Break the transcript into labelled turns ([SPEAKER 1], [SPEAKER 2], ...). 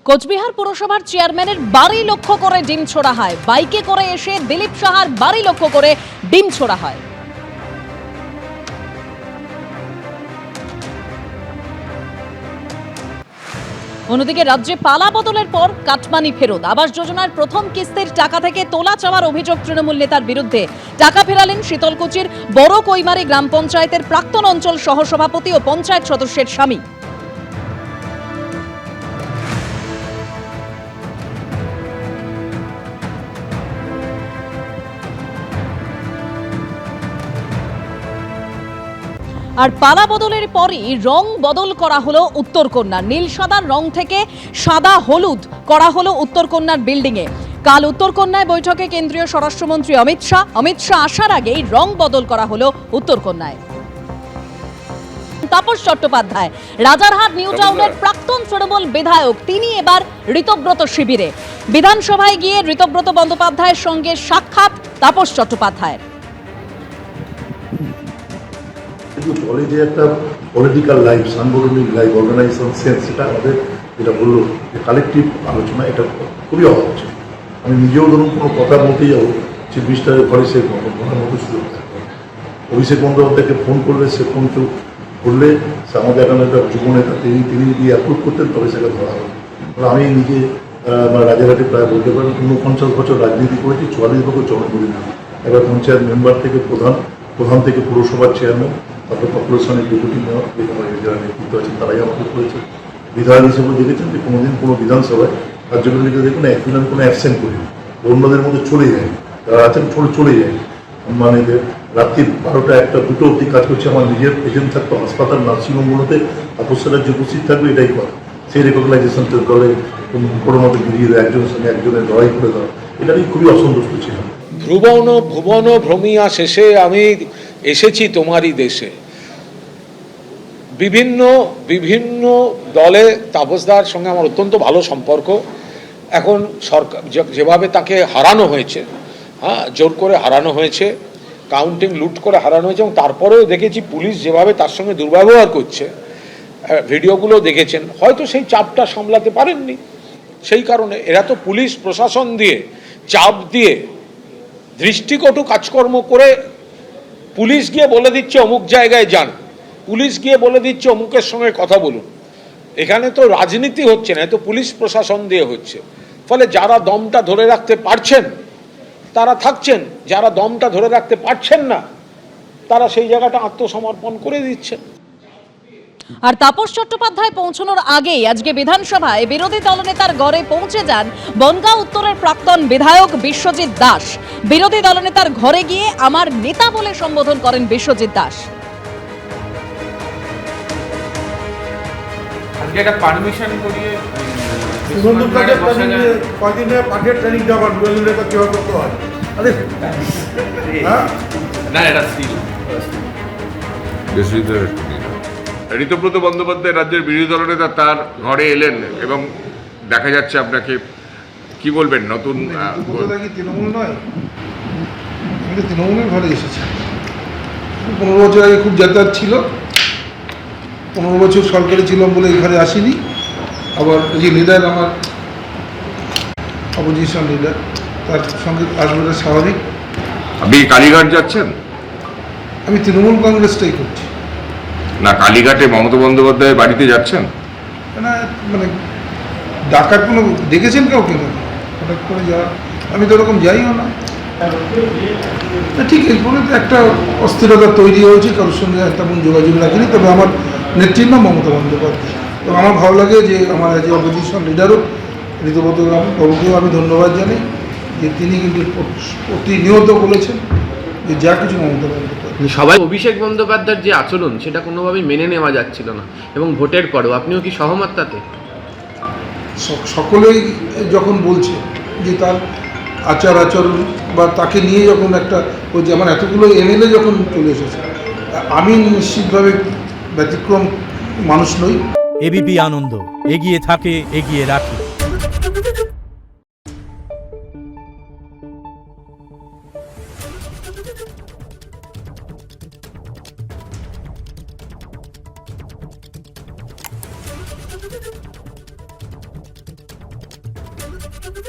[SPEAKER 1] কোচবিহার পুরসভার চেয়ারম্যানের বাড়ি লক্ষ্য করে ডিম ছোড়া হয়। বাইকে করে এসে দিলীপ সাহার বাড়ি লক্ষ্য করে ডিম ছোড়া হয়। অন্যদিকে রাজ্যে পালা বদলের পর কাটমানি ফেরত। আবাস যোজনার প্রথম কিস্তির টাকা থেকে তোলা চাওয়ার অভিযোগ তৃণমূল নেতার বিরুদ্ধে। টাকা ফেরালেন শীতলকুচির বড় কৈমারি গ্রাম পঞ্চায়েতের প্রাক্তন অঞ্চল সহসভাপতি ও পঞ্চায়েত সদস্যের স্বামী। আর পালা বদলের পরই রং বদল করা হলো উত্তরকন্যার। নীল সাদার রং থেকে সাদা হলুদ করা হলো উত্তরকন্যার বিল্ডিং এ। কাল উত্তরকন্যায় বৈঠকে কেন্দ্রীয় স্বরাষ্ট্রমন্ত্রী অমিত শাহ আসার আগেই রং বদল করা হলো উত্তরকন্যায়। তাপস চট্টোপাধ্যায় রাজারহাট নিউ টাউনের প্রাক্তন তৃণমূল বিধায়ক, তিনি এবার ঋতব্রত শিবিরে। বিধানসভায় গিয়ে ঋতব্রত বন্দ্যোপাধ্যায়ের সঙ্গে সাক্ষাৎ তাপস চট্টোপাধ্যায়ের।
[SPEAKER 2] কিন্তু দলে যে একটা পলিটিক্যাল লাইফ, সাংগঠনিক লাইফ, অর্গানাইজেশন সেন্স, সেটা আমাদের যেটা বললো যে কালেকটিভ আলোচনা, এটা খুবই অভাব ছিল। আমি নিজেও ধরুন কোনো কথা বলতে যাবো, চিফ মিনিস্টারের ঘরে সে ঘরের মতো সুযোগ থাকবে। অভিষেক বন্দ্যোপাধ্যায়কে ফোন করলে সে ফোন কেউ করলে সে আমাদের এখন একটা যুব নেতা, তিনি যদি অ্যাপ্রুভ করতেন তবে সেটা ধরা হবে। আমি নিজে রাজারহাটে প্রায় বলতে পারেন 49 বছর রাজনীতি করেছি, 44 বছর জনপ্রতিনিধি, এবার পঞ্চায়েত মেম্বার থেকে প্রধান থেকে পুরসভার চেয়ারম্যান, তারপর কর্পোরেশনের ডেপুটি মেয়র, যারা নেতৃত্ব আছেন তারাই আমাকে করেছে। বিধায়ক হিসেবে দেখেছেন যে কোনোদিন কোনো বিধানসভায় কার্যকরীকে দেখুন একদিন আমি কোনো অ্যাবসেন্ট করিনি, অন্যদের মধ্যে চলে যায়, যারা আছেন চলে যায়। মানে রাত্রি 12টা 1টা 2টো অবধি কাজ করছে। আমার নিজের এজেন্ট থাকতো হাসপাতাল, নার্সিংহোমগুলোতে, তাপসের যে উপস্থিত থাকবে এটাই করে। সেই রেকগনাইজেশন দলে কোনো মতো বেরিয়ে দেয়, একজনের সঙ্গে একজনের লড়াই করে দেওয়া, এটা আমি খুবই অসন্তুষ্ট ছিলাম।
[SPEAKER 3] ভুবন ভ্রমিয়া শেষে আমি এসেছি তোমারই দেশে। বিভিন্ন দলে তাপসদার সঙ্গে আমার অত্যন্ত ভালো সম্পর্ক। এখন সরকার যেভাবে তাকে হারানো হয়েছে, জোর করে হারানো হয়েছে, কাউন্টিং লুট করে হারানো হয়েছে, এবং তারপরেও দেখেছি পুলিশ যেভাবে তার সঙ্গে দুর্ব্যবহার করছে, ভিডিওগুলো দেখেছেন, হয়তো সেই চাপটা সামলাতে পারেননি। সেই কারণে এরা তো পুলিশ প্রশাসন দিয়ে চাপ দিয়ে দৃষ্টিকটু কাজকর্ম করে, পুলিশ গিয়ে বলে দিচ্ছে অমুক জায়গায় যান, পুলিশ গিয়ে বলে দিচ্ছে অমুকের সঙ্গে কথা বলুন। এখানে তো রাজনীতি হচ্ছে না, তো পুলিশ প্রশাসন দিয়ে হচ্ছে। ফলে যারা দমটা ধরে রাখতে পারছেন তারা থাকছেন, যারা দমটা ধরে রাখতে পারছেন না তারা সেই জায়গাটা আত্মসমর্পণ করে দিচ্ছেন।
[SPEAKER 1] আর তাপস চট্টোপাধ্যায় পৌঁছানোর আগেই আজকে বিধানসভায় বিরোধী দলনেতার ঘরে পৌঁছে যান বনগাঁ উত্তরের প্রাক্তন বিধায়ক বিশ্বজিৎ দাস। বিরোধী দলনেতার ঘরে গিয়ে আমার নেতা বলে সম্বোধন করেন বিশ্বজিৎ দাস।
[SPEAKER 4] আজকে একটা পারমিশন করিয়ে না, এটা
[SPEAKER 5] ঋতব্রত বন্দ্যোপাধ্যায় রাজ্যের বিরোধী দলনেতা তার ঘরে এলেন এবং দেখা যাচ্ছে আপনাকে, কি বলবেন? নতুন
[SPEAKER 6] তৃণমূল নয়, আমি তো তৃণমূলের ঘরে এসেছি। 15 বছর আগে খুব যাতায়াত ছিল, 15 বছর সরকারি ছিলাম বলে এই ঘরে আসিনি। আবার যে লিডার, আমার অপোজিশন লিডার, তার সঙ্গে আসবে স্বাভাবিক।
[SPEAKER 5] আপনি কালীঘাট যাচ্ছেন?
[SPEAKER 6] আমি তৃণমূল কংগ্রেসটাই করছি
[SPEAKER 5] না, কালীঘাটে মমতা বন্দ্যোপাধ্যায়ের বাড়িতে যাচ্ছেন
[SPEAKER 6] না, মানে ডাকার কোনো দেখেছেন কাউকে না, হঠাৎ করে যাওয়া, আমি তো ওরকম যাইও না। ঠিক এরপরে তো একটা অস্থিরতা তৈরি হয়েছে, কারোর সঙ্গে তেমন যোগাযোগ রাখিনি। তবে আমার নেত্রীর নাম মমতা বন্দ্যোপাধ্যায়, তো আমার ভালো লাগে যে আমার যে অপোজিশন লিডারও ঋতব্রত বাবুকেও আমি ধন্যবাদ জানাই যে তিনি কিন্তু প্রতিনিয়ত বলেছেন যে যা কিছু মমতা বন্দ্যোপাধ্যায়।
[SPEAKER 7] সবাই অভিষেক বন্দ্যোপাধ্যায়ের যে আচরণ সেটা কোনোভাবেই মেনে নেওয়া যাচ্ছিল না, এবং ভোটের পরেও আপনিও কি সহমত তাতে?
[SPEAKER 6] সকলেই যখন বলছে যে তার আচরণ বা তাকে নিয়ে যখন একটা ওই যে আমার এতগুলো এমএলএ যখন চলে এসেছে, আমি নিশ্চিতভাবে ব্যতিক্রম মানুষ নই।
[SPEAKER 8] এবিপি আনন্দ, এগিয়ে থাকে, এগিয়ে রাখে।
[SPEAKER 1] নিউজ।